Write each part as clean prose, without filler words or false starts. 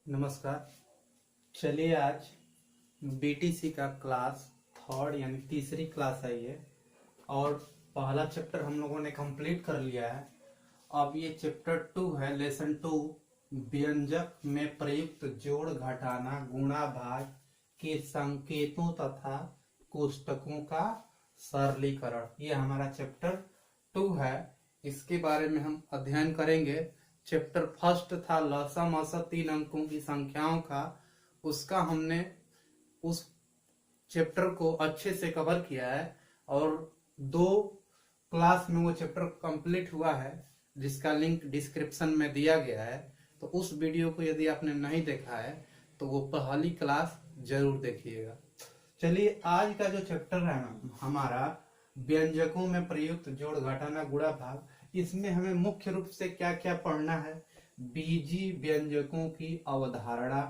नमस्कार। चलिए आज बीटीसी का क्लास थर्ड यानी तीसरी क्लास आई है और पहला चैप्टर हम लोगों ने कंप्लीट कर लिया है। अब ये चैप्टर 2 है, लेसन 2, व्यंजक में प्रयुक्त जोड़ घटाना गुणा भाग के संकेतों तथा कोष्टकों का सरलीकरण। ये हमारा चैप्टर 2 है, इसके बारे में हम अध्ययन करेंगे। चैप्टर फर्स्ट था लसम असम 3 अंकों की संख्याओं का, उसका हमने उस चैप्टर को अच्छे से कवर किया है और 2 क्लास में वो चैप्टर कंप्लीट हुआ है, जिसका लिंक डिस्क्रिप्शन में दिया गया है। तो उस वीडियो को यदि आपने नहीं देखा है तो वो पहली क्लास जरूर देखिएगा। चलिए आज का जो चैप्टर है हमारा व्यंजकों में प्रयुक्त जोड़ घटाना गुणा भाग, इसमें हमें मुख्य रूप से क्या क्या पढ़ना है। बीजी व्यंजकों की अवधारणा,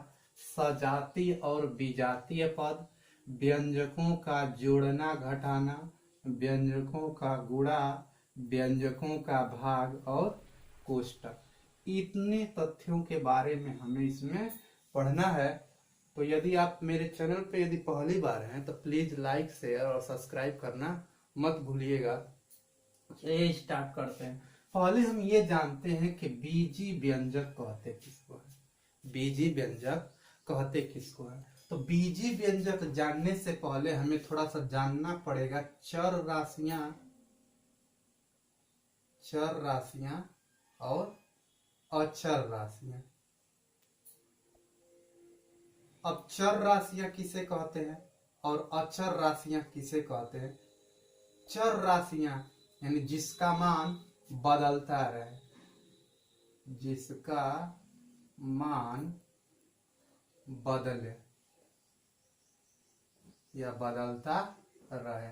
सजातीय और विजातीय पद, व्यंजकों का जोड़ना घटाना, व्यंजकों का गुणा, व्यंजकों का भाग और कोष्टक, इतने तथ्यों के बारे में हमें इसमें पढ़ना है। तो यदि आप मेरे चैनल पे यदि पहली बार हैं तो प्लीज लाइक शेयर और सब्सक्राइब करना मत भूलिएगा। ये स्टार्ट करते हैं। पहले हम ये जानते हैं कि बीजी व्यंजक कहते किसको है। बीजी व्यंजक कहते किसको है, तो बीजी व्यंजक जानने से पहले हमें थोड़ा सा जानना पड़ेगा चर राशियां और अचर राशियां। अब चर राशियां किसे कहते हैं और अचर राशियां किसे कहते हैं। चर राशियां यानी जिसका मान बदलता रहे, जिसका मान बदले या बदलता रहे,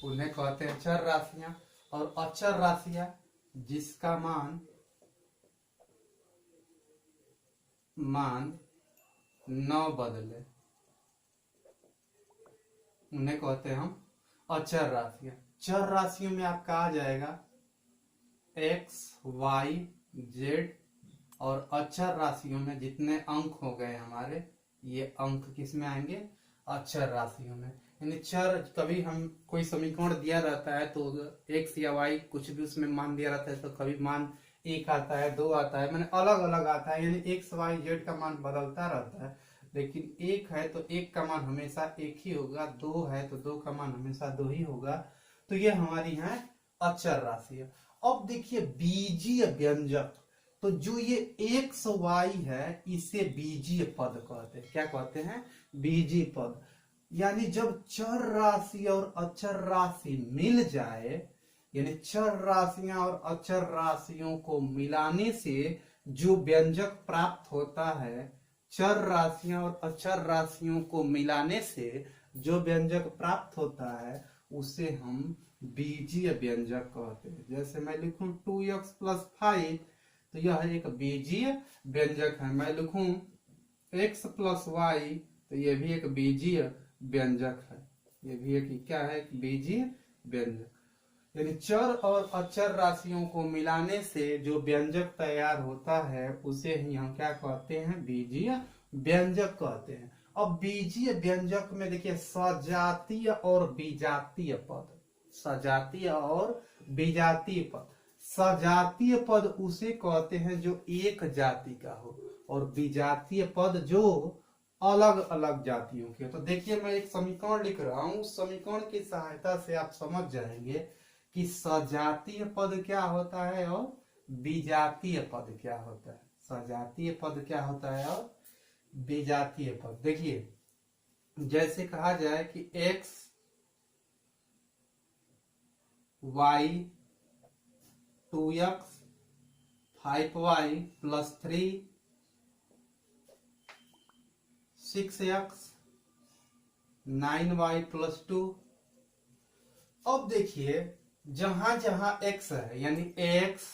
उन्हें कहते हैं चर राशियां। और अचर राशियां जिसका मान न बदले, उन्हें कहते हैं हम अचर राशियां। चर राशियों में आपका आ जाएगा x, y, z, और अचर राशियों में जितने अंक हो गए हमारे, ये अंक किस में आएंगे, अचर राशियों में। यानी चर, कभी हम कोई समीकरण दिया रहता है तो x या y कुछ भी उसमें मान दिया रहता है, तो कभी मान 1 आता है, 2 आता है, मैंने अलग अलग आता है। यानी x, y, z का मान बदलता रहता है, लेकिन 1 है तो 1 का मान हमेशा 1 ही होगा, 2 है तो 2 का मान हमेशा 2 ही होगा। तो ये हमारी है अचर राशि। अब देखिए बीजीय व्यंजक, तो जो ये एक्स वाई है इसे बीजीय पद कहते हैं। क्या कहते हैं, बीजीय पद। यानी जब चर राशि और अचर राशि मिल जाए, यानी चर राशियां और अचर राशियों को मिलाने से जो व्यंजक प्राप्त होता है, चर राशियां और अचर राशियों को मिलाने से जो व्यंजक प्राप्त होता है उसे हम बीजीय व्यंजक कहते हैं। जैसे मैं लिखूं 2x + 5, तो यह एक बीजीय व्यंजक है। मैं लिखूं x + y, तो यह भी एक बीजीय व्यंजक है। यह भी एक क्या है, एक बीजीय व्यंजक। यानी चर और अचर राशियों को मिलाने से जो व्यंजक तैयार होता है उसे ही हम क्या कहते हैं, बीजीय व्यंजक कहते हैं। अब बीजीय व्यंजक में देखिए सजातीय और विजातीय पद, सजातीय और विजातीय पद। सजातीय पद उसे कहते हैं जो एक जाति का हो, और विजातीय पद जो अलग अलग जातियों के। तो देखिए मैं एक समीकरण लिख रहा हूं, उस समीकरण की सहायता से आप समझ जाएंगे कि सजातीय पद क्या होता है और विजातीय पद क्या होता है। सजातीय पद क्या होता है और विजातीय पद। देखिए जैसे कहा जाए कि x, y, 2x, 5y + 3, 6x, 9y + 2। अब देखिए जहां जहां x है, यानी x,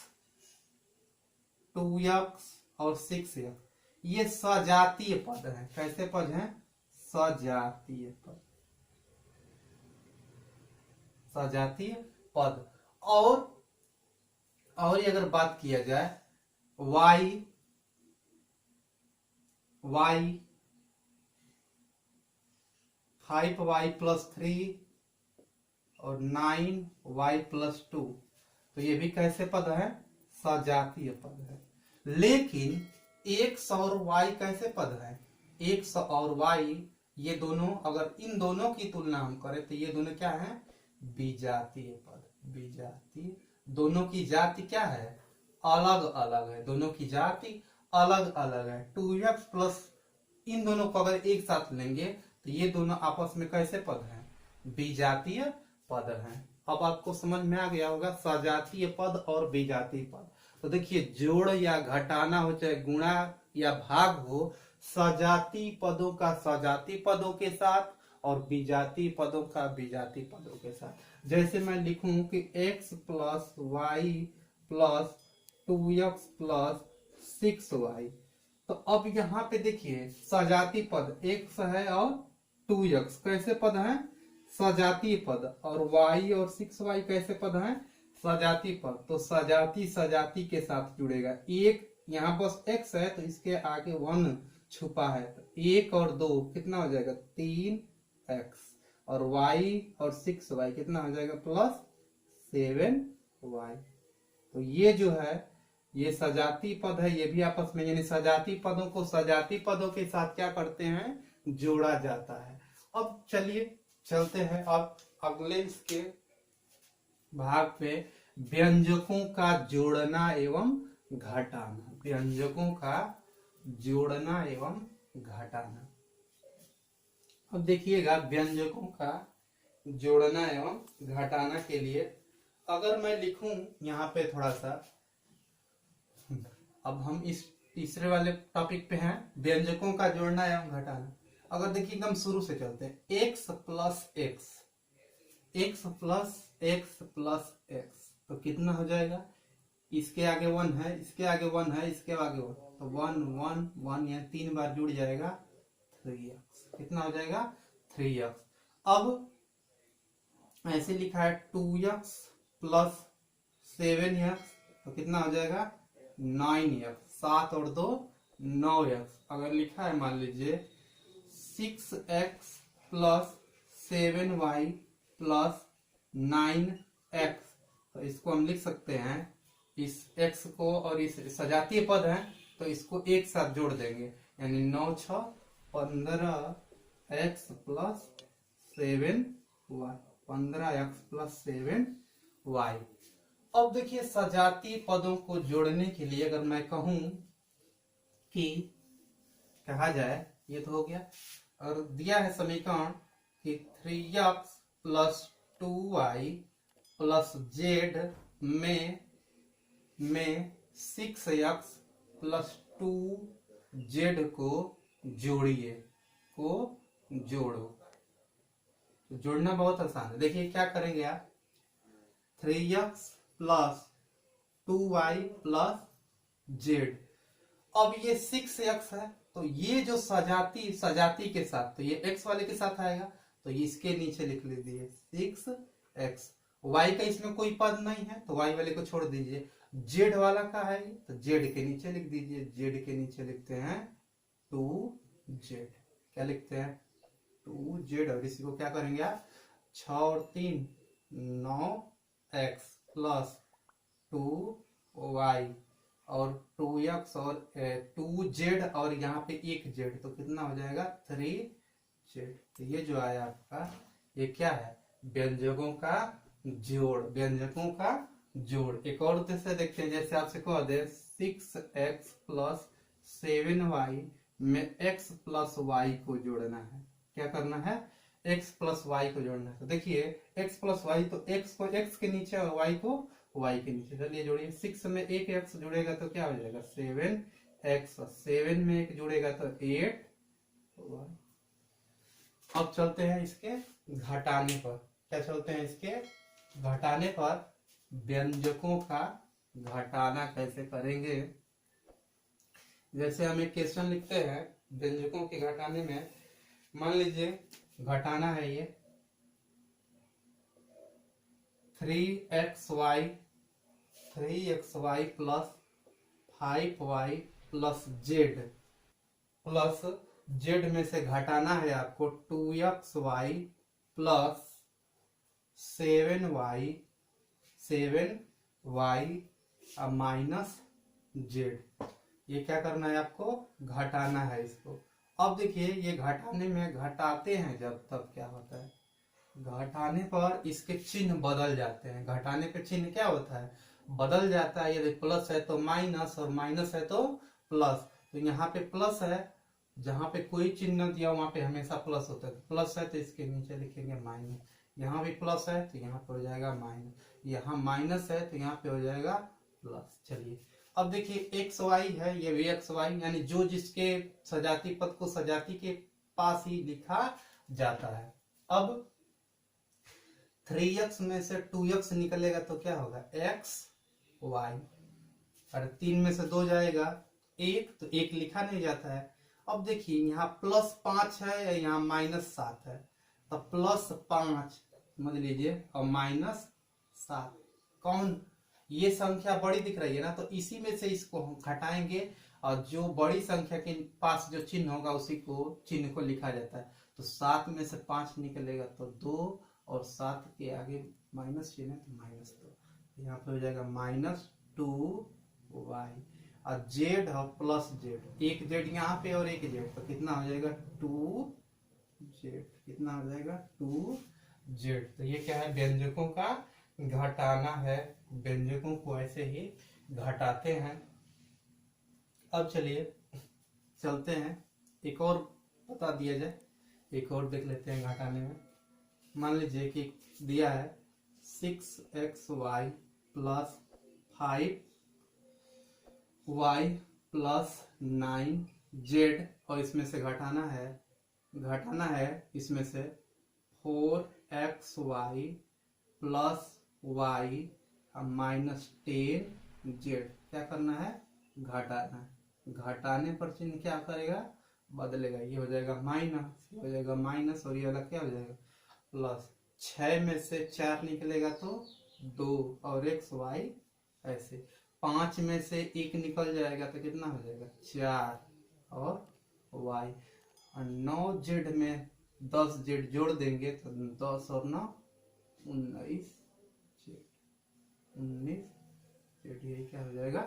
2x और 6x, ये सजातीय पद है। कैसे पद हैं, सजातीय पद, सजातीय पद। और अगर बात किया जाए y, वाई, 5y प्लस 3 और 9y प्लस 2। तो ये भी कैसे पद है? सजातीय पद है। लेकिन x और y कैसे पद है? x और y ये दोनों, अगर इन दोनों की तुलना हम करें तो ये दोनों क्या है? विजातीय पद। विजातीय, दोनों की जाति क्या है? अलग अलग है। दोनों की जाति अलग अलग है। 2x प्लस, इन दोनों को अगर एक साथ लेंगे तो ये दोनों आपस में कैसे पद हैं? विजातीय पद हैं। अब आपको समझ में आ गया होगा सजातीय पद और विजातीय पद। तो देखिए, जोड़ या घटाना हो, चाहे गुणा या भाग हो, सजातीय पदों का सजातीय पदों के साथ और विजातीय पदों का विजातीय पदों के साथ। जैसे मैं लिखूं कि x plus y plus 2x plus 6y। तो अब यहाँ पे देखिए सजातीय पद x है और 2x कैसे पद हैं? सजातीय पद। और y और 6y कैसे पद हैं? सजातीय पद। तो सजाती सजाती के साथ जुड़ेगा। एक यहाँ बस x है तो इसके आगे 1 छुपा है, तो 1 और 2 कितना हो जाएगा? 3x। और y और 6y कितना हो जाएगा? Plus 7y। तो ये जो है ये सजातीय पद है। ये भी आपस में, यानी सजातीय पदों को सजातीय पदों के साथ क्या करते हैं? जोड़ा जाता है। अब चलिए चलते हैं अब अगले इसके भाग पे, व्यंजकों का जोड़ना एवं घटाना। व्यंजकों का जोड़ना एवं घटाना। अब देखिएगा, व्यंजकों का जोड़ना एवं घटाना के लिए अगर मैं लिखूं यहाँ पे थोड़ा सा, अब हम इस तीसरे वाले टॉपिक पे हैं, व्यंजकों का जोड़ना एवं घटाना। अगर देखिए एकदम शुरू से चलते हैं, x plus x, x plus x plus x, तो कितना हो जाएगा? इसके आगे 1 है, इसके आगे 1 है, इसके आगे 1, तो 1 1 1 यानी 3 बार जुड़ जाएगा 3x। कितना हो जाएगा? 3x। अब ऐसे लिखा है 2x प्लस 7x, तो कितना हो जाएगा? 9x। 7 और 2 9x। अगर लिखा है मान लीजिए 6x plus 7y plus 9x, तो इसको हम लिख सकते हैं, इस x को, और इस सजातीय पद है तो इसको एक साथ जोड़ देंगे, यानी 9 6 15x plus 7y, 15x plus 7y। अब देखिए सजातीय पदों को जोड़ने के लिए अगर मैं कहूं कि कहा जाए, ये तो हो गया, और दिया है समीकरण कि 3x plus 2y plus z में 6x प्लस 2z को जोड़िए, को जोड़ो। तो जोड़ना बहुत आसान है। देखिए क्या करेंगे आप, 3x plus 2y plus z। अब ये 6x है, तो ये जो सजाती के साथ, तो ये x वाले के साथ आएगा, तो ये इसके नीचे लिख लीजिए 6x। y का इसमें कोई पद नहीं है तो y वाले को छोड़ दीजिए। z वाला का है तो z के नीचे लिख दीजिए, z के नीचे लिखते हैं 2z। क्या लिखते हैं? 2z। और इसी को क्या करेंगे आप, 6 और 3 9x प्लस 2y और 2x और 2z और यहाँ पे एक z, तो कितना हो जाएगा? 3z। तो ये जो आया आपका, ये क्या है? व्यंजकों का जोड़। व्यंजकों का जोड़। एक और से देखते हैं, जैसे आपसे कह दे 6x प्लस 7y में x प्लस y को जोड़ना है। क्या करना है? x प्लस y को जोड़ना है। तो देखिए x प्लस y, तो x को x के नीचे और y को y के नीचे, चलिए जोड़िए। 6 में एक x जुड़ेगा तो क्या हो जाएगा? 7x। 7 में एक जुड़ेगा तो 8y। अब चलते हैं इसके घटाने पर। क्या चलते हैं? इसके घटाने पर व्यंजकों का घटाना कैसे करेंगे। जैसे हम एक क्वेश्चन लिखते हैं व्यंजकों के घटाने में, मान लीजिए घटाना है ये 3xy plus 5y plus z plus Z में से घटाना है आपको 2xy plus 7y minus Z. ये क्या करना है आपको, घटाना है इसको। अब देखिए ये घटाने में घटाते हैं जब तब क्या होता है, घटाने पर इसके चिन्ह बदल जाते हैं। घटाने पे चिन्ह क्या होता है, बदल जाता है। यदि प्लस है तो माइनस और माइनस है तो प्लस। तो यहाँ पे प्लस है, जहां पे कोई चिन्ह न दिया वहां पे हमेशा प्लस होता है। तो प्लस है तो इसके नीचे लिखेंगे माइनस। यहाँ भी प्लस है तो यहाँ पे हो जाएगा माइनस, यहाँ माइनस है तो यहाँ पे हो जाएगा प्लस। चलिए अब देखिए एक्स वाई है, ये भी एक्स वाई, यानी जो जिसके सजाती पद को सजाती के पास ही लिखा जाता है। अब 3x में से 2x निकलेगा तो क्या होगा, x y। और 3 में से 2 जाएगा 1, तो 1 लिखा नहीं जाता है। अब देखिए यहाँ +5 है या यहाँ -7 है, तो +5 समझ लीजिए और -7 कौन, ये संख्या बड़ी दिख रही है ना, तो इसी में से इसको हम घटाएंगे और जो बड़ी संख्या के पास जो चिन्ह होगा उसी को चिन्ह को लिखा जाता है। तो 7 में से 5 निकलेगा तो 2 और 7 के आगे माइनस चिन्ह है तो -2, यहाँ पे हो जाएगा -2y और जेड और प्लस जेड, एक जेड यहाँ पे और एक जेड, तो कितना हो जाएगा 2z, कितना हो जाएगा 2z। तो ये क्या है, व्यंजकों का घटाना है, व्यंजकों को ऐसे ही घटाते हैं। अब चलिए चलते हैं, एक और बता दिया जाए, एक और देख लेते हैं घटाने में। मान लीजिए कि दिया है 6xy plus 5y plus 9z और इसमें से घटाना है इसमें से 4xy plus y minus 10z। क्या करना है, घटाना है। घटाने पर चिन्ह क्या करेगा, बदलेगा। ये हो जाएगा माइनस, ये हो जाएगा माइनस और ये वाला क्या हो जाएगा प्लस। 6 में से 4 निकलेगा तो 2 और x y ऐसे। 5 में से 1 निकल जाएगा तो कितना हो जाएगा 4 और y। और 9z में 10z जोड़ देंगे तो 10 और 9 19 19, ये क्या हो जाएगा,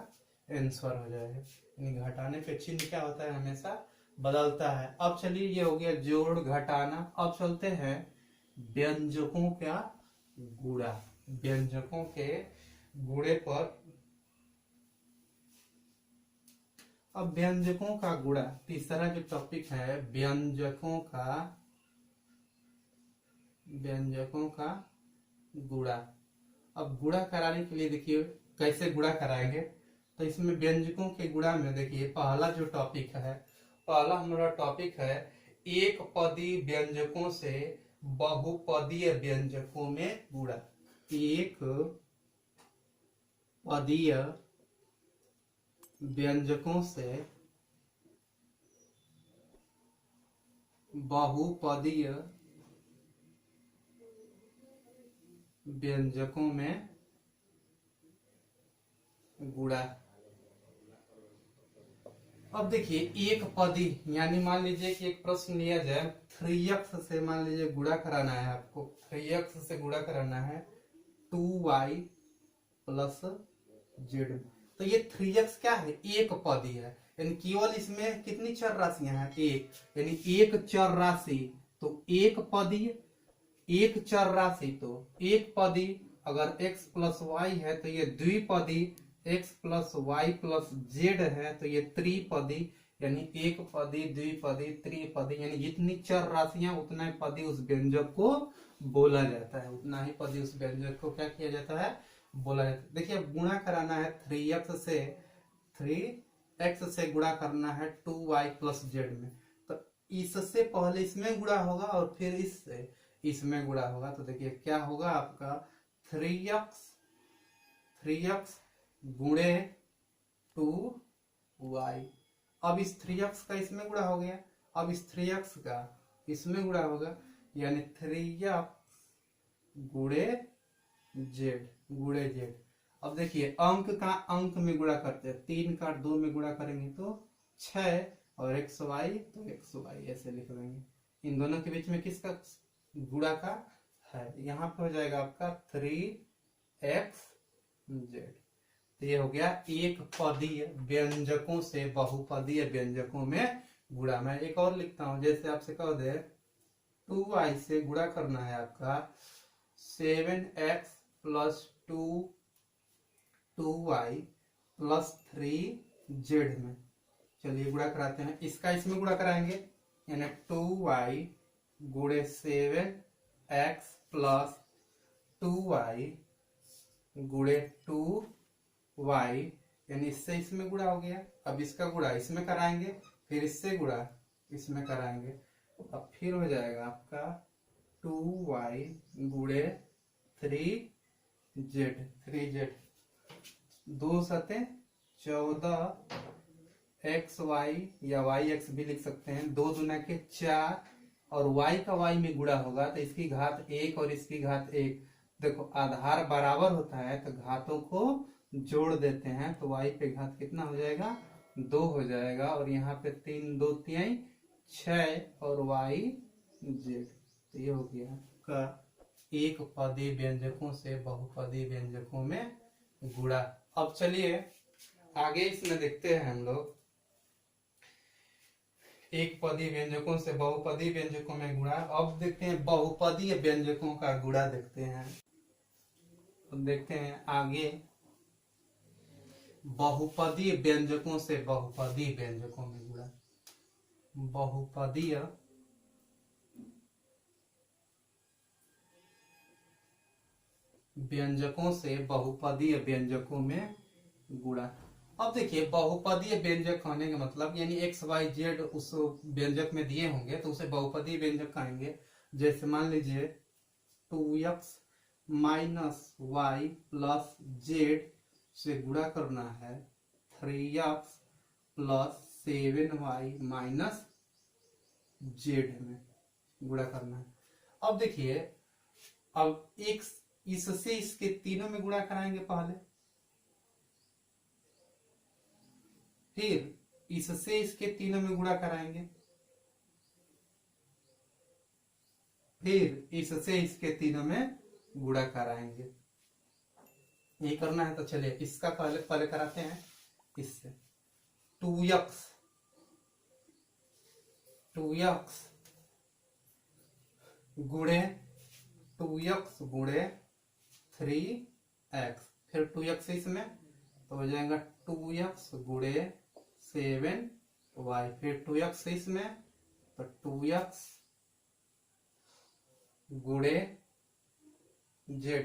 आंसर हो जाएगा। यानी घटाने पे चिन्ह क्या होता है, हमेशा बदलता है। अब चलिए ये हो गया जोड़ घटाना। अब चलते हैं व्यंजकों का गुणा, व्यंजकों के गुणे पर। अब व्यंजकों का गुणा, तीसरा जो टॉपिक है व्यंजकों का गुणा। अब गुणा कराने के लिए देखिए कैसे गुणा कराएंगे, तो इसमें व्यंजकों के गुणा में देखिए पहला जो टॉपिक है, पहला हमारा टॉपिक है एक पदी व्यंजकों से बहुपदीय व्यंजकों में गुणा। एक पदीय व्यंजकों से बहुपदीय व्यंजकों में गुणा। अब देखिए एक पदी, यानी मान लीजिए कि एक प्रश्न लिया जाए 3x से, मान लीजिए गुणा कराना है आपको, 3x से गुणा कराना है 2y प्लस z। तो ये 3x क्या है, एक पदी है, यानी केवल इसमें कितनी चर राशियां हैं, एक, यानी एक चर राशि। तो एक पदी, एक चर राशि, तो एक पदी अगर x प्लस वाई है तो ये द्विपदी, x plus y plus z है तो ये त्रिपदी, यानी एक पदी द्विपदी त्रिपदी, यानी जितनी चर राशियां उतना ही पदी उस व्यंजक को बोला जाता है, उतना ही पदी उस व्यंजक को क्या किया जाता है, बोला जाता है। देखिए गुणा कराना है 3x से गुणा करना है 2y प्लस जेड में, तो इससे पहले इसमें गुणा होगा और फिर इससे इसमें गुणा होगा। तो देखिए क्या होगा आपका 3x गुणे 2y। अब इस 3x का इसमें गुणा हो गया, अब इस 3x का इसमें गुणा होगा, यानी 3x गुणे जेड। अब देखिए अंक का अंक में गुणा करते हैं, 3 का 2 में गुणा करेंगे तो 6 और एक्स वाई तो एक्स वाई ऐसे लिख देंगे। इन दोनों के बीच में किसका गुणा का है, यहाँ पे हो जाएगा आपका 3xz। तो ये हो गया एक पदीय व्यंजकों से बहुपदीय व्यंजकों में गुणा। मैं एक और लिखता हूं, जैसे आपसे कह दे 2y से गुणा करना है आपका 7x plus 2y plus 3z में। चलिए गुणा कराते हैं, इसका इसमें गुणा कराएंगे, यानी 2y गुणे 7x प्लस 2y गुणे 2y, यानी इससे इसमें गुणा हो गया। अब इसका गुणा इसमें कराएंगे, फिर इससे गुणा इसमें कराएंगे, अब फिर हो जाएगा आपका 2y गुणे 3z 2 सते 14 xy या yx भी लिख सकते हैं, 2 दूना के 4 और y का y में गुणा होगा तो इसकी घात 1 और इसकी घात 1। देखो आधार बराबर होता है तो घातों को जोड़ देते हैं, तो y पे घात कितना हो जाएगा 2 हो जाएगा, और यहाँ पे 3 2 3 6 और yz। तो ये हो गया का एक पदीय व्यंजकों से बहुपदीय व्यंजकों में गुणा। अब चलिए आगे इसमें देखते हैं हम लोग एक पदीय व्यंजकों से बहुपदीय व्यंजकों में गुणा। अब देखते हैं बहुपदीय व्यंजकों का गुणा देखते हैं। तो देखते हैं आगे बहुपदीय व्यंजकों से बहुपदीय व्यंजकों में गुणा। बहुपदीय व्यंजकों से बहुपदीय व्यंजकों में गुणा। अब देखिए बहुपदीय व्यंजक होने का मतलब यानी एक्स वाई जेड उस व्यंजक में दिए होंगे तो उसे बहुपदीय व्यंजक कहेंगे। जैसे मान लीजिए 2x minus Y plus Z से गुणा करना है 3x plus 7y minus Z में गुणा करना है। अब देखिए अब x इससे इसके तीनों में गुणा कराएंगे पहले, फिर इससे इसके तीनों में गुणा कराएंगे, फिर इससे इसके तीनों में गुणा कराएंगे। ये करना है तो चलिए इसका पहले कराते हैं। इससे 2x गुणे 2x गुणे 3x, फिर 2x इसमें तो हो जाएगा 2x गुणे 7y, फिर 2x इसमें तो 2x गुणे z।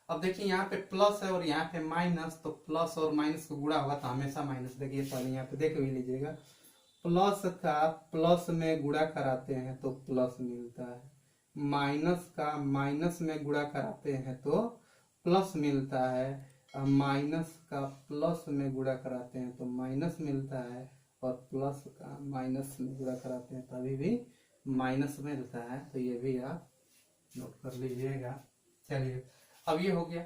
अब देखिए यहाँ पे प्लस है और यहाँ पे माइनस, तो प्लस और माइनस को गुणा होगा तो हमेशा माइनस। देखिए पहले यहाँ पे देख भी लीजिएगा, प्लस का प्लस में गुणा कराते हैं तो प्लस मिलता है, माइनस का माइनस में गुणा कराते हैं तो प्लस मिलता है, माइनस का प्लस में गुणा कराते हैं तो माइनस मिलता है, और प्लस का माइनस में गुणा कराते हैं तभी भी माइनस मिलता है। तो ये भी आप नोट कर लीजिएगा। चलिए अब ये हो गया,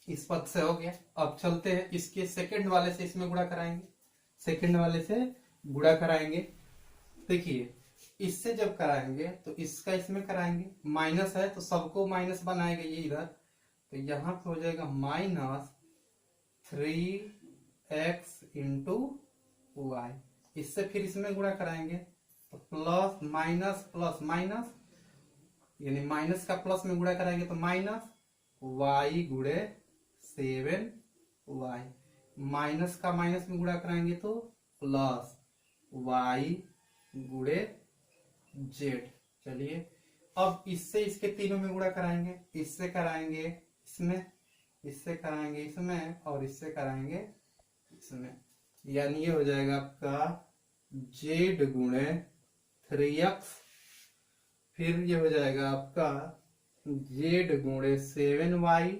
इस पद से हो गया। अब चलते हैं इसके सेकंड वाले से इसमें गुणा कराएंगे, सेकंड वाले से गुणा कराएंगे। देखिए इससे जब कराएंगे तो इसका इसमें कराएंगे, माइनस है तो सबको माइनस बनाएंगे ये इधर, तो यहाँ पे हो जाएगा माइनस 3x इंटू वाई। इससे फिर इसमें गुणा कराएंगे तो प्लस माइनस प्लस माइनस, यानी माइनस का प्लस में गुणा कराएंगे तो माइनस y गुणे 7y, माइनस का माइनस में गुणा कराएंगे तो प्लस y गुणे z। चलिए अब इससे इसके तीनों में गुणा कराएंगे, इससे कराएंगे इसमें, इससे कराएंगे इसमें, और इससे कराएंगे इसमें, यानी ये हो जाएगा आपका z गुणे 3x, फिर ये हो जाएगा आपका z गुणे 7y,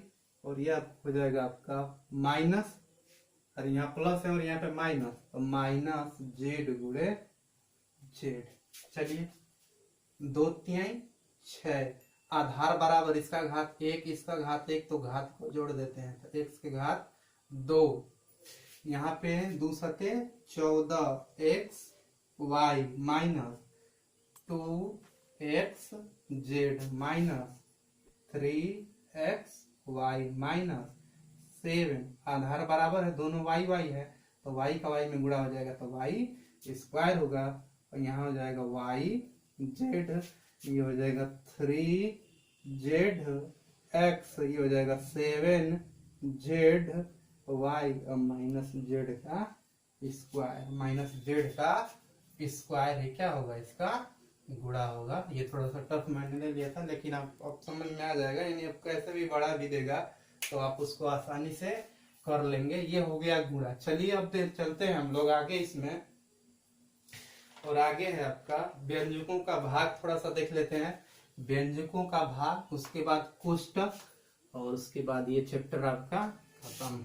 और यह हो जाएगा आपका माइनस, और यहाँ प्लस है और यहाँ पे माइनस, तो माइनस z गुणे z। चलिए 2 3 6, आधार बराबर इसका घात 1 इसका घात 1, तो घात को जोड़ देते हैं तो x के घात 2, यहाँ पे 2 सते 14 x y minus 2 x z minus 3 x y minus 7। आधार बराबर है, दोनों वाई वाई है, तो वाई का वाई में गुणा हो जाएगा तो वाई स्क्वायर होगा। और यहाँ हो जाएगा वाई जेड, ये हो जाएगा 3 जेड एक्स, ये हो जाएगा 7 जेड वाई और माइनस जेड का स्क्वायर। माइनस जेड का स्क्वायर है क्या होगा, इसका गुणा होगा। ये थोड़ा सा टफ मैंने ले लिया था, लेकिन अब समझ में आ जाएगा। यानी आपको ऐसे भी बढ़ा भी देगा तो आप उसको आसानी से कर लेंगे। ये हो गया गुणा। चलिए अब चलते हैं हम लोग आगे इसमें, और आगे है आपका व्यंजकों का भाग। थोड़ा सा देख लेते हैं व्यंजकों का भाग, उसके बाद कोष्टक, और उसके बाद ये चैप्टर आपका खत्म।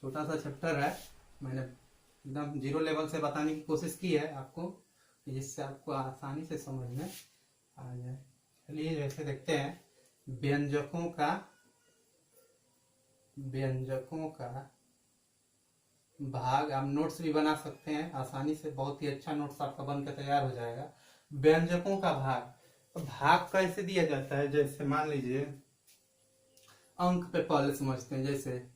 छोटा सा चैप्टर है, मैंने एकदम जीरो लेवल से बताने की कोशिश की है आपको, जिससे आपको आसानी से समझ में आ जाए। चलिए जैसे देखते हैं व्यंजकों का भाग। आप नोट्स भी बना सकते हैं आसानी से, बहुत ही अच्छा नोट्स आपका बनकर तैयार हो जाएगा। व्यंजकों का भाग, तो भाग कैसे दिया जाता है, जैसे मान लीजिए अंक पे पहले समझते हैं। जैसे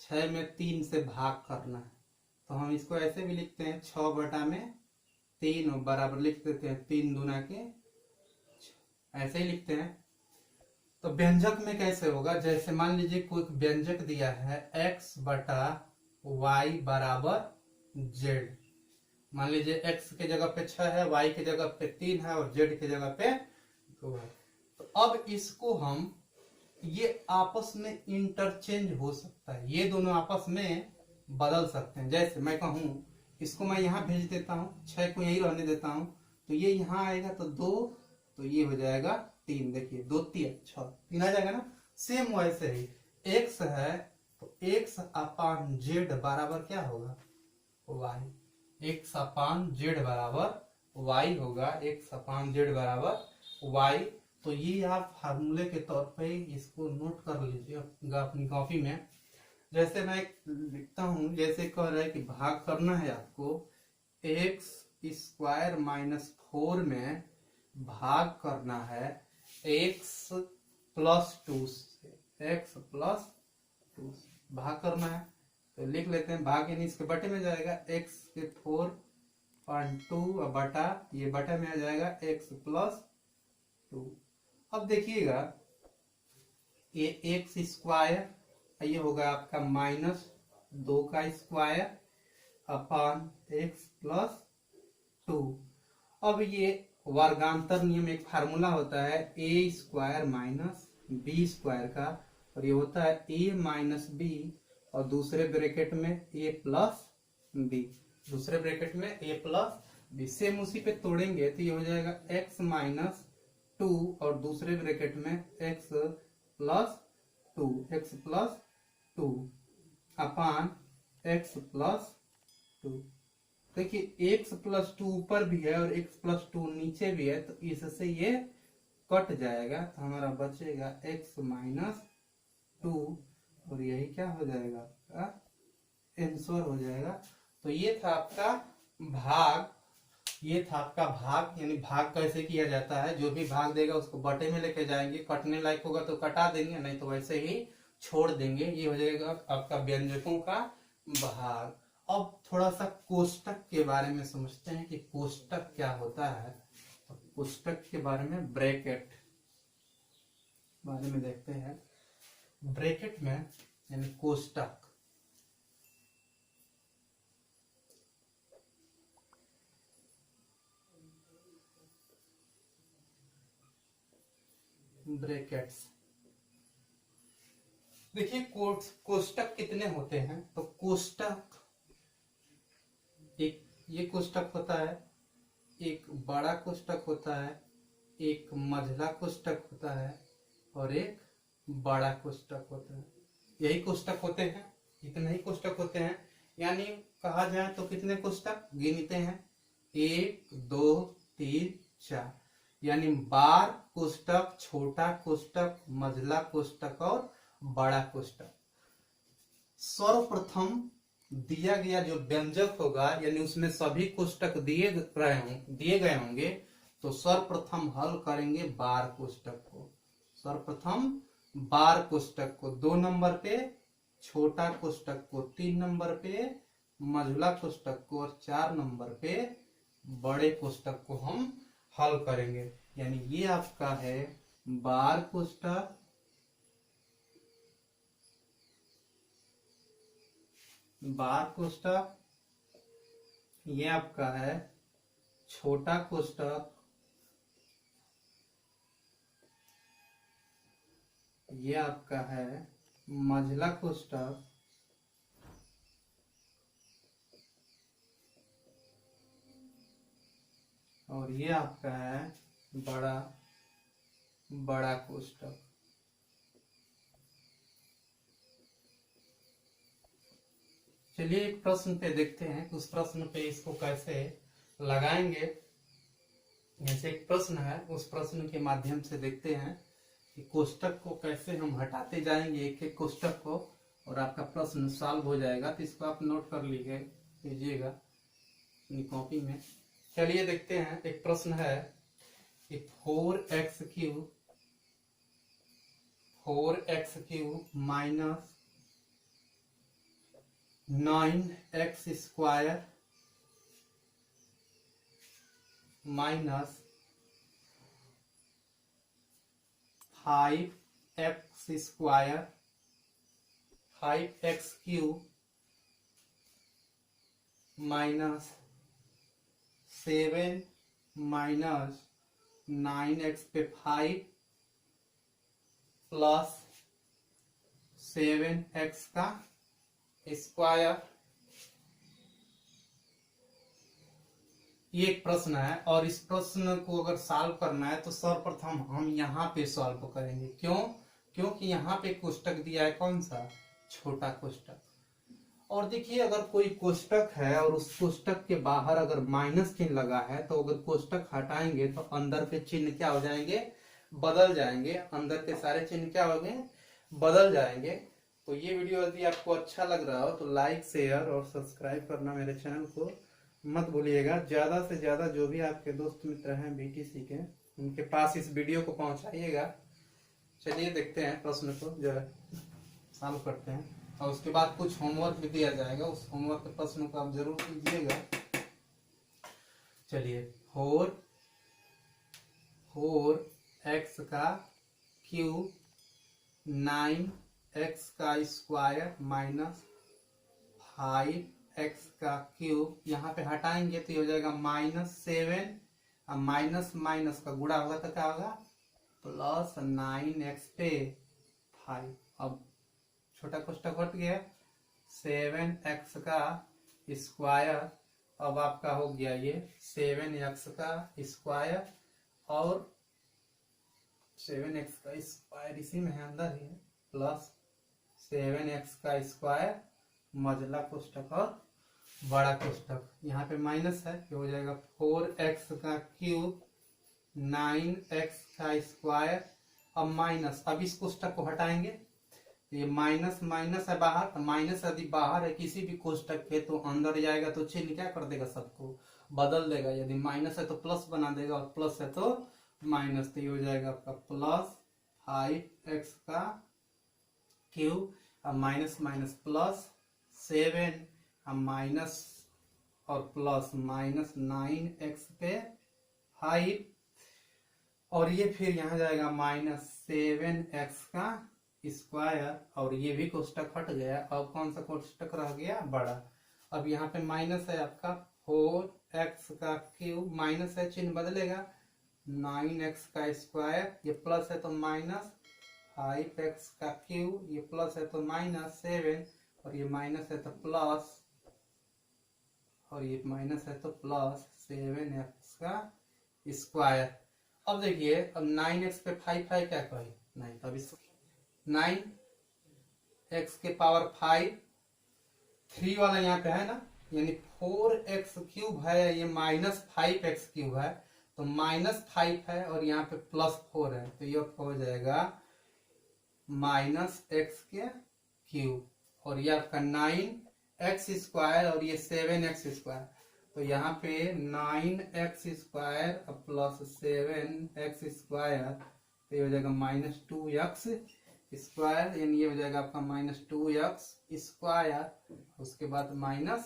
6 में 3 से भाग करना है, तो हम इसको ऐसे भी लिखते हैं 6/3 बराबर लिख देते हैं 3 दूना के, ऐसे ही लिखते हैं। तो व्यंजक में कैसे होगा, जैसे मान लीजिए कोई व्यंजक दिया है x/y बराबर z। मान लीजिए x के जगह पे 6 है, y के जगह पे 3 है और z के जगह पे 2 है। तो अब इसको हम, ये आपस में इंटरचेंज हो सकता है, ये दोनों आपस में बदल सकते हैं। जैसे मैं कहूं इसको मैं यहाँ भेज देता हूँ, 6 को यही रहने देता हूँ, तो ये यहाँ आएगा तो 2, तो ये हो जाएगा 3। देखिए 2 3 6 3 आ जाएगा ना। सेम वैसे ही x है तो x/z बराबर क्या होगा, y। x/z बराबर y होगा, x/z बराबर y। तो ये आप फार्मूले के तौर पे इसको नोट कर लीजिएगा अपनी कॉपी में। जैसे मैं लिखता हूं, जैसे कह रहा है कि भाग करना है आपको, x² - 4 में भाग करना है x+2 से, x+2 भाग करना है। तो लिख लेते हैं भाग, यानी इसके बटे में जाएगा x⁴ बटा, ये बटे में आ जाएगा x+2। अब देखिएगा ये x², ये होगा आपका -2 का स्क्वायर अपान x+2। अब ये वर्गांतर नियम एक फार्मूला होता है a² - b² का, और ये होता है a - b और दूसरे ब्रैकेट में a+b, दूसरे ब्रैकेट में a+b। सेम उसी पे तोड़ेंगे तो ये हो जाएगा x - 2 और दूसरे ब्रैकेट में x+2 अपान x+2। देखिए x+2 ऊपर भी है और x+2 नीचे भी है, तो इससे ये कट जाएगा, तो हमारा बचेगा x - 2 और यही क्या हो जाएगा आपका आंसर हो जाएगा। तो ये था आपका भाग, यानी भाग कैसे किया जाता है। जो भी भाग देगा उसको बटे में लेके जाएंगे, कटने लायक होगा तो कटा देंगे, नहीं तो वैसे ही छोड़ देंगे। ये हो जाएगा आपका व्यंजकों का भाग। अब थोड़ा सा कोष्टक के बारे में समझते हैं कि कोष्टक क्या होता है। तो कोष्टक के बारे में, ब्रैकेट बारे में देखते हैं। ब्रैकेट में यानी कोष्टक, ब्रैकेट्स। देखिए कोष्टक कितने होते हैं, तो कोष्टक एक, ये कोष्टक होता है, एक बड़ा कोष्टक होता है, एक मझला कोष्टक होता है और एक बड़ा कोष्टक होता है। यही कोष्टक होते हैं, इतने ही कोष्टक होते हैं। यानी कहा जाए तो कितने कोष्टक गिनते हैं, 1 2 3 4, यानी बार कोष्टक, छोटा कोष्टक, मझला कोष्टक और बड़ा कोष्टक। सर्वप्रथम दिया गया जो व्यंजक होगा यानी उसमें सभी कोष्टक दिए गए होंगे, तो सर्वप्रथम हल करेंगे बार कोष्टक को। सर्वप्रथम बार कोष्टक को 2 नंबर पे, छोटा कोष्टक को 3 नंबर पे, मझला कोष्टक को और 4 नंबर पे बड़े कोष्टक को हम हल करेंगे। यानी ये आपका है बार कोष्टक, बार कोष्टक, ये आपका है छोटा कोष्टक, ये आपका है मझला कोष्टक, और ये आपका है बड़ा कोष्टक। चलिए एक प्रश्न पे देखते हैं कि उस प्रश्न पे इसको कैसे लगाएंगे। जैसे एक प्रश्न है, उस प्रश्न के माध्यम से देखते हैं कि कोष्टक को कैसे हम हटाते जाएंगे, एक एक कोष्टक को, और आपका प्रश्न सॉल्व हो जाएगा। तो इसको आप नोट कर लीजिएगा अपनी कॉपी में। चलिए देखते हैं, एक प्रश्न है कि 4x³ minus 9x² minus 5x³ minus 7 minus 9x पे 5 प्लस 7x का स्क्वायर। ये एक प्रश्न है, और इस प्रश्न को अगर सॉल्व करना है तो सर्वप्रथम हम यहाँ पे सॉल्व करेंगे। क्योंकि यहाँ पे कोष्टक दिया है कौन सा, छोटा कोष्टक। और देखिए अगर कोई कोष्टक है और उस कोष्टक के बाहर अगर माइनस चिन्ह लगा है, तो अगर कोष्टक हटाएंगे तो अंदर के चिन्ह क्या हो जाएंगे, बदल जाएंगे। अंदर के सारे चिन्ह क्या हो गए, बदल जाएंगे। तो ये वीडियो यदि आपको अच्छा लग रहा हो तो लाइक, शेयर और सब्सक्राइब करना मेरे चैनल को मत भूलिएगा। ज्यादा से ज्यादा जो भी आपके दोस्त मित्र हैं बीटीसी के, उनके पास इस वीडियो को पहुंचाइएगा। चलिए देखते हैं प्रश्न को, जो है सॉल्व करते हैं, और उसके बाद कुछ होमवर्क भी दिया जाएगा। उस होमवर्क के प्रश्न को आप जरूर कीजिएगा। चलिए 4x³ 9x² माइनस 5x³ यहाँ पे हटाएंगे तो ये हो जाएगा -7, और माइनस माइनस का गुणा होगा तो क्या होगा, प्लस 9x पे 5। अब छोटा कोष्टक हट गया, 7x² अब आपका हो गया ये 7x² और 7x² इसी में है, अंदर ही है, प्लस 7x² मझला कोष्टक और बड़ा कोष्टक। यहाँ पे माइनस है, ये हो जाएगा 4x³ 9x² अब माइनस। अब इस कोष्टक को हटाएंगे, ये माइनस माइनस है बाहर, तो माइनस यदि बाहर है किसी भी कोष्टक के तो अंदर जाएगा तो चिन्ह क्या कर देगा, सबको बदल देगा। यदि माइनस है तो प्लस बना देगा, और प्लस है तो माइनस। तो ये हो जाएगा आपका प्लस 5x³ अब माइनस माइनस प्लस 7 अब माइनस और प्लस माइनस 9x पे 5, और ये फिर यहाँ जाएगा -7x² और ये भी कोष्टक हट गया। अब कौन सा कोष्टक रह गया, बड़ा। अब यहाँ पे माइनस है आपका 4x³ माइनस है, चिन्ह बदलेगा, 9x² ये प्लस है तो माइनस 5x³ ये प्लस है तो माइनस 7, और ये माइनस है तो प्लस, और ये माइनस है तो प्लस 7x²। अब देखिए, अब 9x पे 5 क्या कहे, नहीं, तब इस 9x के पावर 5 3 वाला यहाँ पे है ना, यानी 4x³ है, ये -5x³ है, तो -5 है और यहाँ पे +4 है, तो ये हो जाएगा -x³ और ये आपका 9x² और ये 7x²। तो यहाँ पे 9x² प्लस 7x², तो ये हो जाएगा -2x², यानी ये हो जाएगा आपका -2x², उसके बाद -7,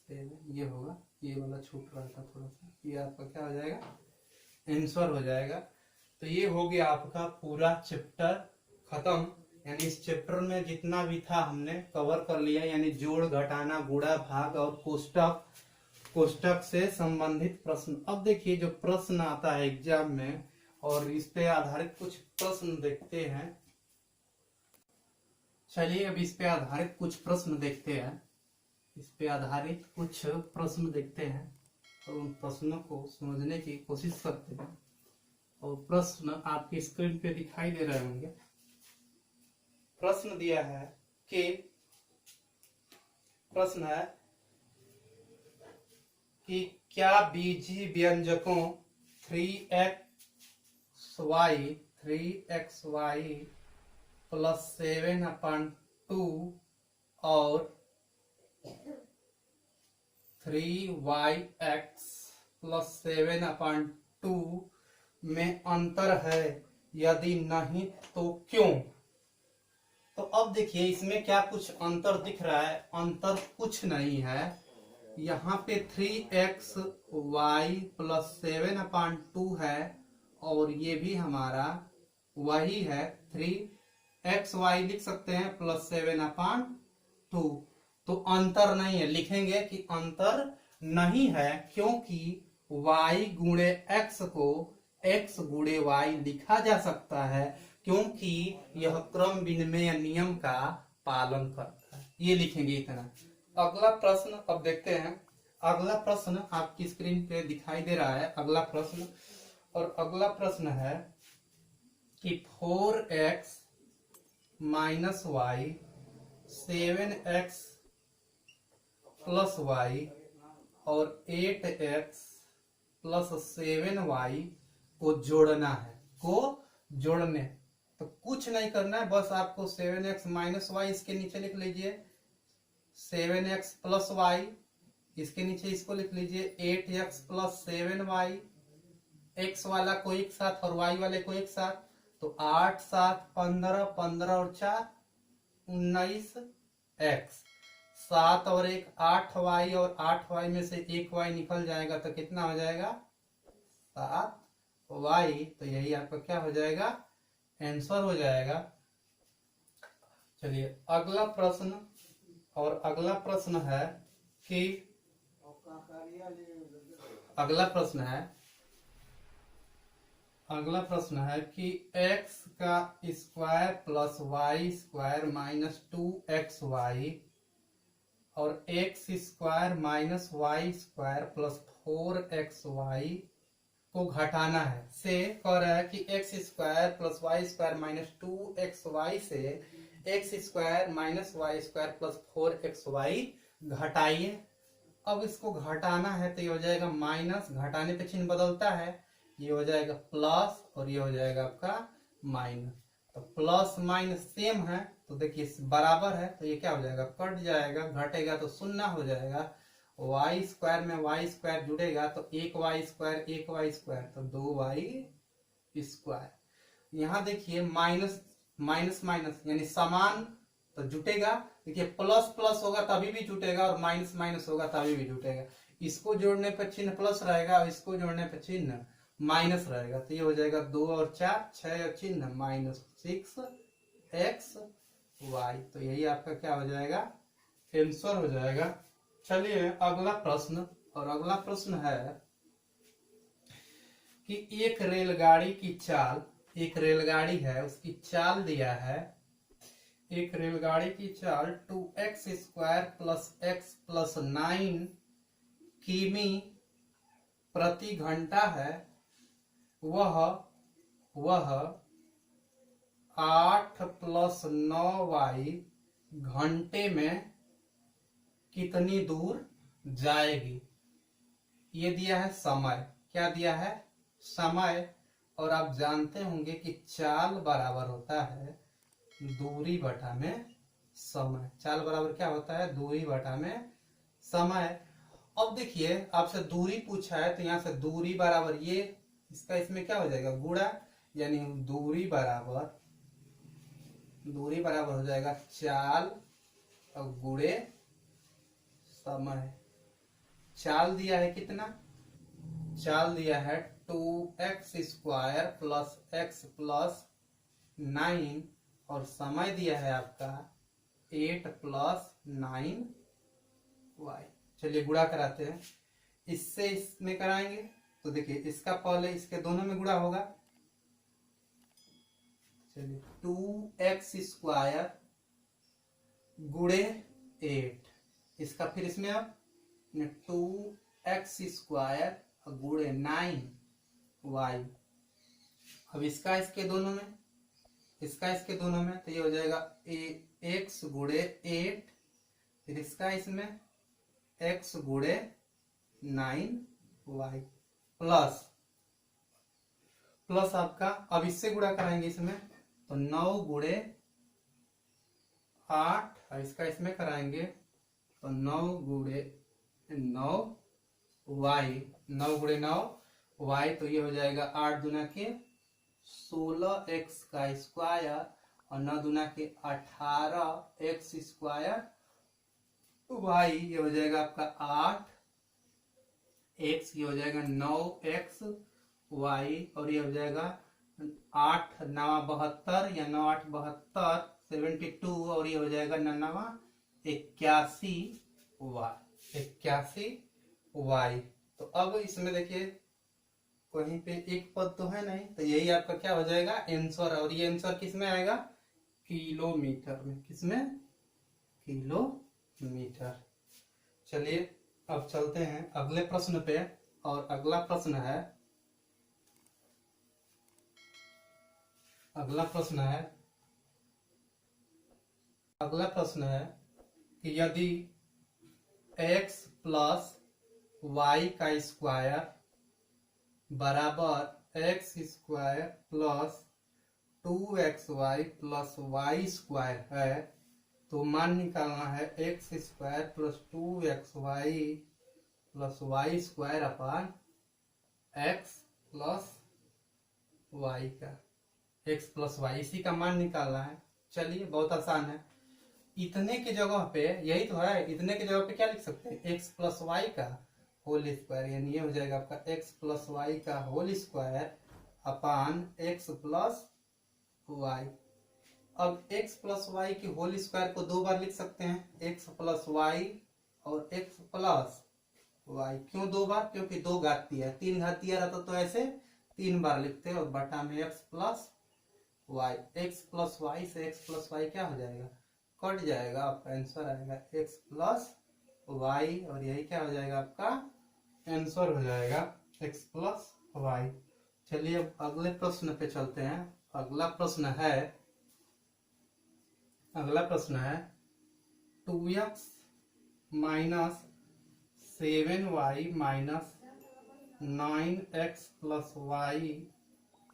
ये होगा, ये वाला छूट रहा था थोड़ा सा, ये आपका क्या हो जाएगा, आंसर हो जाएगा। तो ये हो गया आपका पूरा चैप्टर खत्म। यानी इस चैप्टर में जितना भी था हमने कवर कर लिया, यानी जोड़, घटाना, गुणा, भाग और कोष्टक से संबंधित प्रश्न। अब देखिए जो प्रश्न आता है एग्जाम में, और इस पे आधारित कुछ प्रश्न देखते हैं। चलिए अब इस पे आधारित कुछ प्रश्न देखते हैं, इस पे आधारित कुछ प्रश्न देखते हैं और उन प्रश्नों को समझने की कोशिश करते हैं। और प्रश्न आपकी स्क्रीन पे दिखाई दे रहे होंगे। प्रश्न दिया है कि क्या बीजीय व्यंजकों 3xy प्लस 7/2 और 3yx प्लस 7/2 में अंतर है, यदि नहीं तो क्यों? तो अब देखिए इसमें क्या कुछ अंतर दिख रहा है? अंतर कुछ नहीं है। यहाँ पे 3xy प्लस 7/2 है और ये भी हमारा वही है, 3xy लिख सकते हैं प्लस 7/2। तो अंतर नहीं है, लिखेंगे कि अंतर नहीं है क्योंकि y गुणे x को x गुणे y लिखा जा सकता है, क्योंकि यह क्रम विनिमय नियम का पालन करता है। ये लिखेंगे इतना। अगला प्रश्न अब देखते हैं। अगला प्रश्न आपकी स्क्रीन पे दिखाई दे रहा है, अगला प्रश्न। और अगला प्रश्न है कि 4x minus Y 7x plus y और 8x प्लस 7y को जोड़ना है। तो कुछ नहीं करना है, बस आपको 7x माइनस वाई इसके नीचे लिख लीजिए, 7x प्लस वाई इसके नीचे इसको लिख लीजिए, 8x प्लस 7y, x वाला को एक साथ और y वाले को एक साथ। तो 8 7 15, 15 और 4 19x, 7 और 1 8y और 8y में से 1y निकल जाएगा तो कितना हो जाएगा 7y। तो यही आपका क्या हो जाएगा, आंसर हो जाएगा। चलिए अगला प्रश्न। और अगला प्रश्न है कि x का square plus y square minus 2xy और x square minus y square plus 4xy को घटाना है। से कह रहा है कि x square plus y square minus 2xy से x square minus y square plus 4xy घटाइए। अब इसको घटाना है तो ये हो जाएगा माइनस, घटाने पे चिन्ह बदलता है, ये हो जाएगा प्लस और ये हो जाएगा आपका माइनस। तो प्लस माइनस सेम है तो देखिए बराबर है, तो ये क्या हो जाएगा, कट जाएगा, घटेगा तो शून्य हो जाएगा। वाई स्क्वायर में वाई स्क्वायर जुड़ेगा तो 1y स्क्वायर तो 2y स्क्वायर। यहाँ देखिए माइनस माइनस माइनस यानी समान तो जुटेगा। देखिए प्लस प्लस होगा तभी भी जुटेगा और माइनस माइनस होगा तभी भी जुटेगा। इसको जोड़ने पर चिन्ह प्लस रहेगा और इसको जोड़ने पर चिन्ह माइनस रहेगा। तो ये हो जाएगा 2 और 4 6 और चिन्ह माइनस 6x y। तो यही आपका क्या हो जाएगा, आंसर हो जाएगा। चलिए अगला प्रश्न। और अगला प्रश्न है कि एक रेलगाड़ी की चाल, एक रेलगाड़ी है उसकी चाल दिया है, एक रेलगाड़ी की चाल 2x square plus x plus 9 किमी प्रति घंटा है। वह 8 प्लस 9y घंटे में कितनी दूर जाएगी। ये दिया है समय, क्या दिया है, समय। और आप जानते होंगे कि चाल बराबर होता है दूरी बटा में समय। चाल बराबर क्या होता है, दूरी बटा में समय। अब देखिए आपसे दूरी पूछा है तो यहाँ से दूरी बराबर ये इसका इसमें क्या हो जाएगा, गुणा, यानी दूरी बराबर हो जाएगा चाल और गुणे समय। चाल दिया है कितना, चाल दिया है 2x² प्लस x प्लस 9 और समय दिया है आपका 8 प्लस 9y। चलिए गुणा कराते हैं, इससे इसमें कराएंगे तो देखिए इसका पहले इसके दोनों में गुणा होगा। चलिए 2x² गुणे 8, इसका फिर इसमें अब 2x² गुणे 9y। अब इसका इसके दोनों में, इसका इसके दोनों में तो ये हो जाएगा x गुणे 8, फिर इसका इसमें x गुणे 9y प्लस प्लस आपका, अब इससे गुणा कराएंगे इसमें तो 9 गुणे 8 और इसका इसमें कराएंगे तो 9 गुणे 9y, 9 गुणे 9y तो ये हो जाएगा 8 दूना के 16x का स्क्वायर और 9 दूना के 18x² y, ये हो जाएगा आपका 8x, ये हो जाएगा 9x y और ये हो जाएगा 8 9 72 या 9 8 72 72 और ये हो जाएगा 9 81 y। तो अब इसमें देखिए कहीं पे एक पद तो है नहीं, तो यही आपका क्या हो जाएगा आंसर। और ये आंसर किस में आएगा, किलोमीटर में। किसमें, किलोमीटर। चलिए अब चलते हैं अगले प्रश्न पे, और अगला प्रश्न है कि यदि x प्लस वाई का स्क्वायर बराबर x² plus 2xy plus y² है तो मान निकालना है x² plus 2xy plus y² अपान x प्लस y का, x प्लस y इसी का मान निकालना है। चलिए बहुत आसान है, इतने की जगह पे यही तो है, इतने की जगह पे क्या लिख सकते हैं, x प्लस वाई का होल स्क्वायर, यानी ये हो जाएगा आपका x प्लस वाई का whole square upon x plus y. अब x प्लस वाई की होल स्क्वायर को दो बार लिख सकते हैं, x प्लस वाई और x प्लस वाई। क्यों दो बार, क्योंकि दो घातीय है, तीन घातीय रहता तो ऐसे तीन बार लिखते हैं और बटा में x plus y. x plus y से x प्लस वाई क्या हो जाएगा, कट जाएगा, आपका आंसर आएगा x प्लस वाई और यही क्या हो जाएगा, आपका आंसर हो जाएगा x प्लस वाई। चलिए अब अगले प्रश्न पे चलते हैं। अगला प्रश्न है 2x minus 7y minus 9x plus y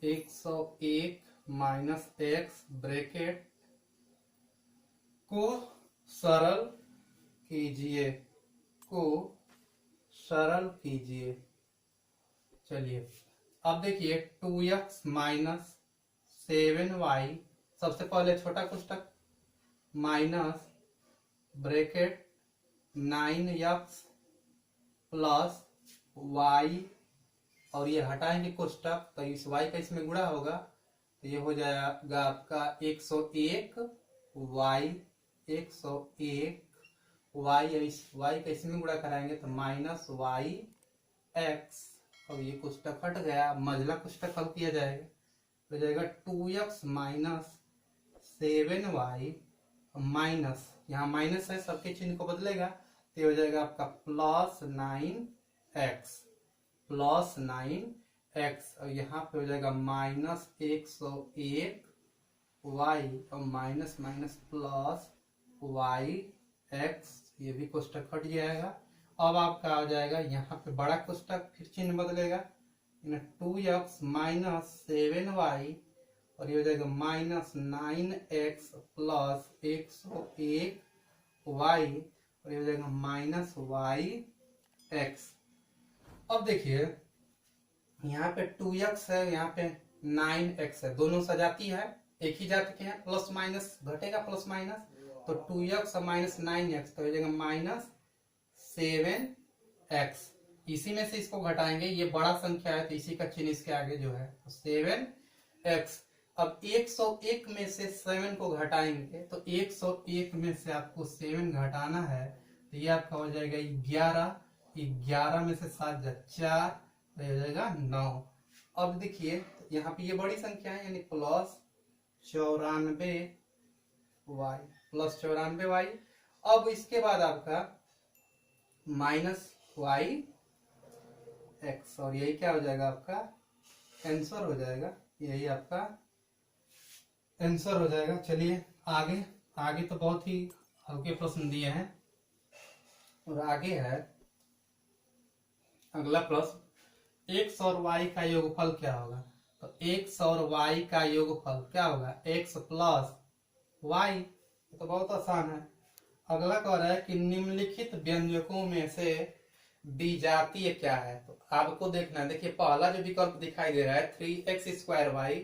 101 minus x bracket को सरल कीजिए। चलिए अब देखिए 2x माइनस 7y, सबसे पहले छोटा कोष्टक minus bracket 9x plus y और ये हटाएंगे कोष्टक तो इस y का इसमें गुणा होगा तो ये हो जाएगा आपका 101 y 101 y, इस y का इसमें गुणा कराएंगे तो माइनस y x और ये कोष्टक हट गया, मझला कोष्टक हल किया जाएगा तो जाएगा 2x माइनस 7y माइनस, यहाँ माइनस है सबके चिन्ह को बदलेगा तो हो जाएगा आपका प्लस 9x और यहाँ पे हो जाएगा माइनस 101 y और minus minus plus y x, ये भी कोष्टक हट जाएगा। अब आपका आ जाएगा यहाँ पे बड़ा कोष्टक, फिर चिन्ह बदलेगा 2x माइनस 7y और ये हो जाएगा -9x प्लस 101y और ये हो जाएगा -yx। अब देखिए यहाँ पे 2x है, यहाँ पे 9x है, दोनों सजाती है, एक ही जाति के हैं, प्लस माइनस घटेगा प्लस माइनस, तो 2x और -9x तो हो जाएगा -7x। इसी में से इसको घटाएंगे, ये बड़ा संख्या है तो इसी का चिन्ह इसके आगे जो है तो 7x। अब 101 में से 7 को घटाएंगे तो 101 में से आपको 7 घटाना है तो ये आपका हो जाएगा 11। 11 में से 7 जा 4 तो हो जाएगा 9। अब देखिए यहाँ पे ये बड़ी संख्या है यानी +94y +94y। अब इसके बाद आपका -yx और यही क्या हो जाएगा आपका आंसर हो जाएगा, यही आपका आंसर हो जाएगा। चलिए आगे आगे तो बहुत ही हल्के प्रश्न दिए हैं और आगे है अगला प्रश्न, x और y का योगफल क्या होगा। तो x और y का योगफल क्या होगा x प्लस y, तो बहुत आसान है। अगला कह रहा है कि निम्नलिखित व्यंजकों में से विजातीय क्या है। तो आपको देखना है, देखिए पहला जो विकल्प दिखाई दे रहा है 3x²y,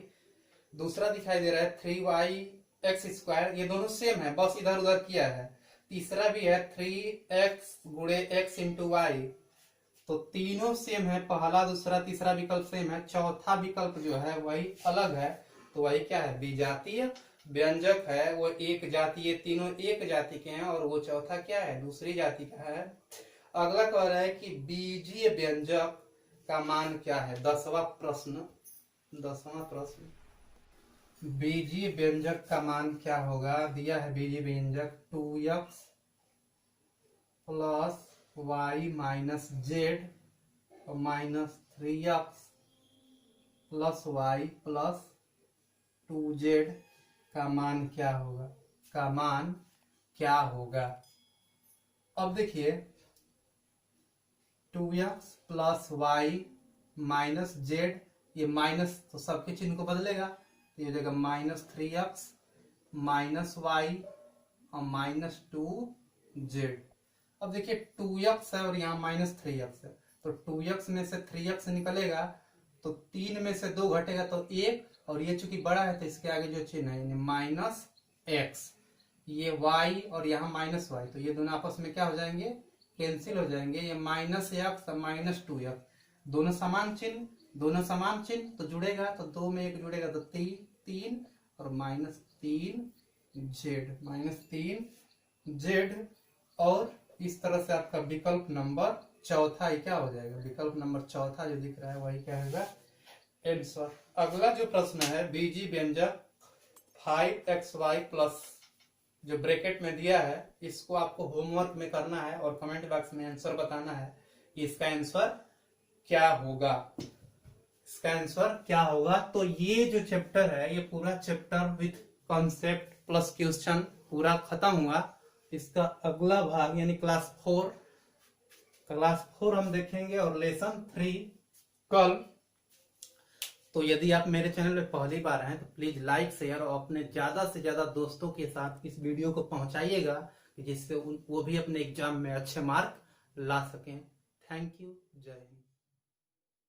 दूसरा दिखाई दे रहा है 3yx², ये दोनों सेम है बस इधर उधर किया है। तीसरा भी है 3x गुणे x इंटू वाई, तो तीनों सेम है, पहला दूसरा तीसरा विकल्प सेम है। चौथा विकल्प जो है वही अलग है, तो वही क्या है विजातीय व्यंजक है, वो एक जाति, ये तीनों एक जाति के हैं और वो चौथा क्या है दूसरी जाति का है। अगला कह रहा है कि बीजीय व्यंजक का मान क्या है। 10वां प्रश्न बीजीय व्यंजक का मान क्या होगा। दिया है बीजीय व्यंजक 2x plus y minus z और -3x plus y plus 2z का मान क्या होगा। अब देखिए 2x plus y minus z, ये माइनस तो सबके चिन्ह को बदलेगा, ये हो जाएगा -3x माइनस y और -2z। अब देखिए 2x है और यहाँ -3x है, तो 2x में से 3x निकलेगा तो 3 में से 2 घटेगा तो 1, और ये चूंकि बड़ा है तो इसके आगे जो चिन्ह है यानी -x, ये y और यहाँ -y, तो ये दोनों आपस में क्या हो जाएंगे कैंसिल हो जाएंगे। ये -x और -2x दोनों समान चिन्ह तो जुड़ेगा, तो 2 में 1 जुड़ेगा तो 3 और -3z और इस तरह से आपका विकल्प नंबर चौथा ही क्या हो जाएगा, विकल्प नंबर चौथा जो दिख रहा है वही क्या होगा आंसर। अगला जो प्रश्न है बीजीय व्यंजक 5xy प्लस जो ब्रैकेट में दिया है, इसको आपको होमवर्क में करना है और कमेंट बॉक्स में आंसर बताना है कि इसका आंसर क्या होगा। तो ये जो चैप्टर है ये पूरा chapter with concept plus question पूरा खत्म हुआ। इसका अगला भाग यानी क्लास 4 हम देखेंगे और लेसन 3 कल। तो यदि आप मेरे चैनल पे पहली बार हैं तो प्लीज लाइक शेयर और अपने ज्यादा से ज्यादा दोस्तों के साथ इस वीडियो को पहुंचाइएगा जिससे वो भी अपने एग्जाम में अच्छे मार्क ला सकें। थैंक यू, जय हिंद।